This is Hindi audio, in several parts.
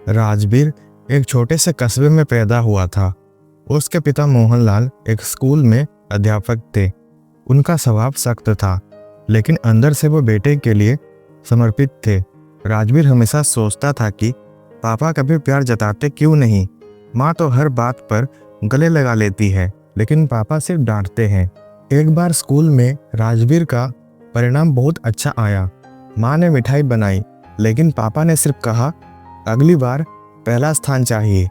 राजवीर एक छोटे से कस्बे में पैदा हुआ था। उसके पिता मोहनलाल एक स्कूल में अध्यापक थे। उनका स्वभाव सख्त था, लेकिन अंदर से वो बेटे के लिए समर्पित थे। राजवीर हमेशा सोचता था कि पापा कभी प्यार जताते क्यों नहीं। माँ तो हर बात पर गले लगा लेती है, लेकिन पापा सिर्फ डांटते हैं। एक बार स्कूल में राजवीर का परिणाम बहुत अच्छा आया। माँ ने मिठाई बनाई, लेकिन पापा ने सिर्फ कहा, अगली बार पहला स्थान चाहिए।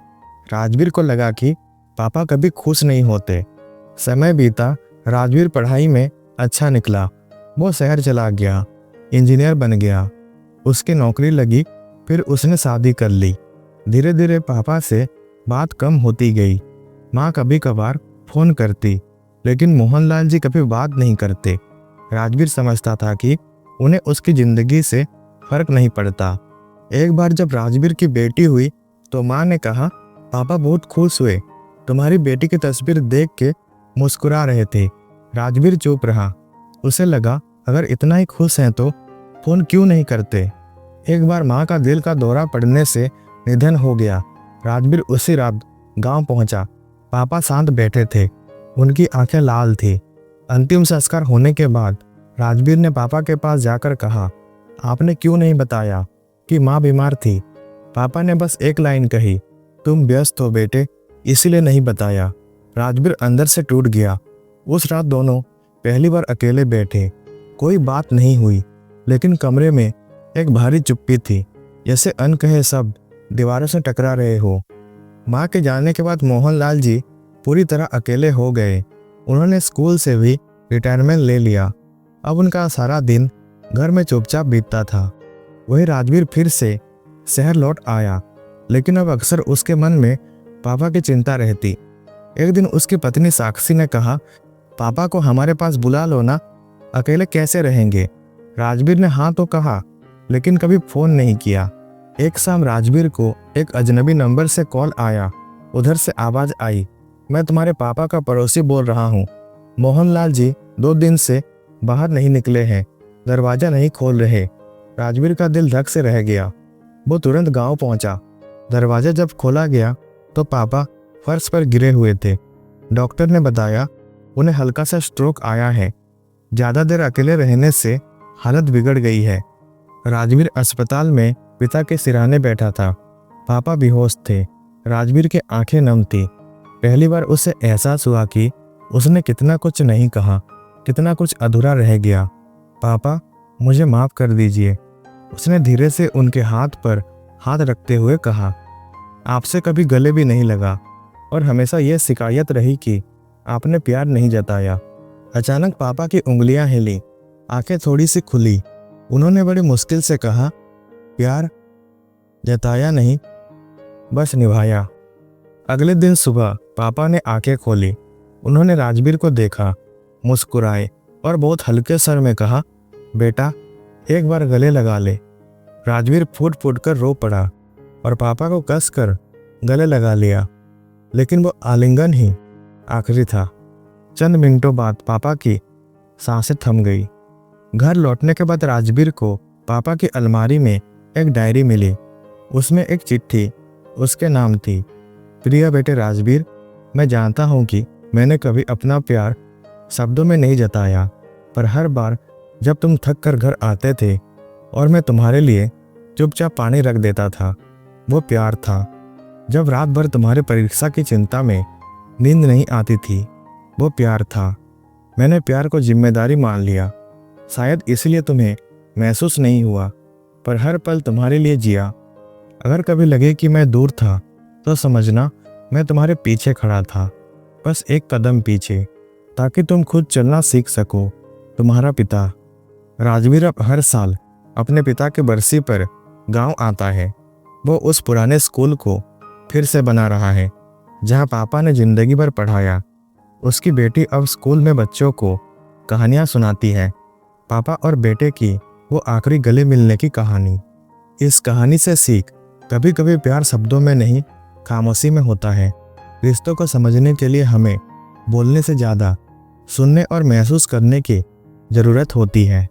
राजवीर को लगा कि पापा कभी खुश नहीं होते। समय बीता, राजवीर पढ़ाई में अच्छा निकला। वो शहर चला गया, इंजीनियर बन गया। उसकी नौकरी लगी, फिर उसने शादी कर ली। धीरे धीरे पापा से बात कम होती गई। माँ कभी कभार फोन करती, लेकिन मोहनलाल जी कभी बात नहीं करते। राजवीर समझता था कि उन्हें उसकी जिंदगी से फर्क नहीं पड़ता। एक बार जब राजवीर की बेटी हुई तो माँ ने कहा, पापा बहुत खुश हुए, तुम्हारी बेटी की तस्वीर देख के मुस्कुरा रहे थे। राजवीर चुप रहा। उसे लगा, अगर इतना ही खुश हैं तो फोन क्यों नहीं करते। एक बार माँ का दिल का दौरा पड़ने से निधन हो गया। राजवीर उसी रात गांव पहुंचा। पापा शांत बैठे थे, उनकी आंखें लाल थी। अंतिम संस्कार होने के बाद राजवीर ने पापा के पास जाकर कहा, आपने क्यों नहीं बताया कि माँ बीमार थी। पापा ने बस एक लाइन कही, तुम व्यस्त हो बेटे, इसीलिए नहीं बताया। राजवीर अंदर से टूट गया। उस रात दोनों पहली बार अकेले बैठे। कोई बात नहीं हुई, लेकिन कमरे में एक भारी चुप्पी थी, जैसे अनकहे शब्द दीवारों से टकरा रहे हो। माँ के जाने के बाद मोहनलाल जी पूरी तरह अकेले हो गए। उन्होंने स्कूल से भी रिटायरमेंट ले लिया। अब उनका सारा दिन घर में चुपचाप बीतता था। वही राजवीर फिर से शहर लौट आया, लेकिन अब अक्सर उसके मन में पापा की चिंता रहती। एक दिन उसकी पत्नी साक्षी ने कहा, पापा को हमारे पास बुला लो ना, अकेले कैसे रहेंगे। राजवीर ने हाँ तो कहा, लेकिन कभी फोन नहीं किया। एक शाम राजवीर को एक अजनबी नंबर से कॉल आया। उधर से आवाज आई, मैं तुम्हारे पापा का पड़ोसी बोल रहा हूँ। मोहनलाल जी 2 दिन से बाहर नहीं निकले हैं, दरवाजा नहीं खोल रहे। राजवीर का दिल धक से रह गया। वो तुरंत गांव पहुंचा। दरवाजा जब खोला गया तो पापा फर्श पर गिरे हुए थे। डॉक्टर ने बताया, उन्हें हल्का सा स्ट्रोक आया है। ज़्यादा देर अकेले रहने से हालत बिगड़ गई है। राजवीर अस्पताल में पिता के सिरहाने बैठा था। पापा बेहोश थे। राजवीर की आंखें नम थी। पहली बार उसे एहसास हुआ कि उसने कितना कुछ नहीं कहा, कितना कुछ अधूरा रह गया। पापा, मुझे माफ़ कर दीजिए, उसने धीरे से उनके हाथ पर हाथ रखते हुए कहा। आपसे कभी गले भी नहीं लगा और हमेशा यह शिकायत रही कि आपने प्यार नहीं जताया। अचानक पापा की उंगलियां हिली, आंखें थोड़ी सी खुली। उन्होंने बड़ी मुश्किल से कहा, प्यार जताया नहीं, बस निभाया। अगले दिन सुबह पापा ने आंखें खोली। उन्होंने राजवीर को देखा, मुस्कुराए और बहुत हल्के स्वर में कहा, बेटा एक बार गले लगा ले। राजवीर फूट फूट कर रो पड़ा और पापा को कसकर गले लगा लिया, लेकिन वो आलिंगन ही आखिरी था। चंद मिनटों बाद पापा की सांसें थम गई। घर लौटने के बाद राजवीर को पापा की अलमारी में एक डायरी मिली। उसमें एक चिट्ठी उसके नाम थी, प्रिय बेटे राजवीर, मैं जानता हूँ कि मैंने कभी अपना प्यार शब्दों में नहीं जताया, पर हर बार जब तुम थक कर घर आते थे और मैं तुम्हारे लिए चुपचाप पानी रख देता था, वो प्यार था। जब रात भर तुम्हारे परीक्षा की चिंता में नींद नहीं आती थी, वो प्यार था। मैंने प्यार को जिम्मेदारी मान लिया। शायद इसलिए तुम्हें महसूस नहीं हुआ, पर हर पल तुम्हारे लिए जिया। अगर कभी लगे कि मैं दूर था तो समझना मैं तुम्हारे पीछे खड़ा था, बस एक कदम पीछे, ताकि तुम खुद चलना सीख सको। तुम्हारा पिता। राजवीर अब हर साल अपने पिता के बरसी पर गांव आता है। वो उस पुराने स्कूल को फिर से बना रहा है जहां पापा ने जिंदगी भर पढ़ाया। उसकी बेटी अब स्कूल में बच्चों को कहानियां सुनाती है, पापा और बेटे की वो आखिरी गले मिलने की कहानी। इस कहानी से सीख, कभी कभी प्यार शब्दों में नहीं, खामोशी में होता है। रिश्तों को समझने के लिए हमें बोलने से ज़्यादा सुनने और महसूस करने की ज़रूरत होती है।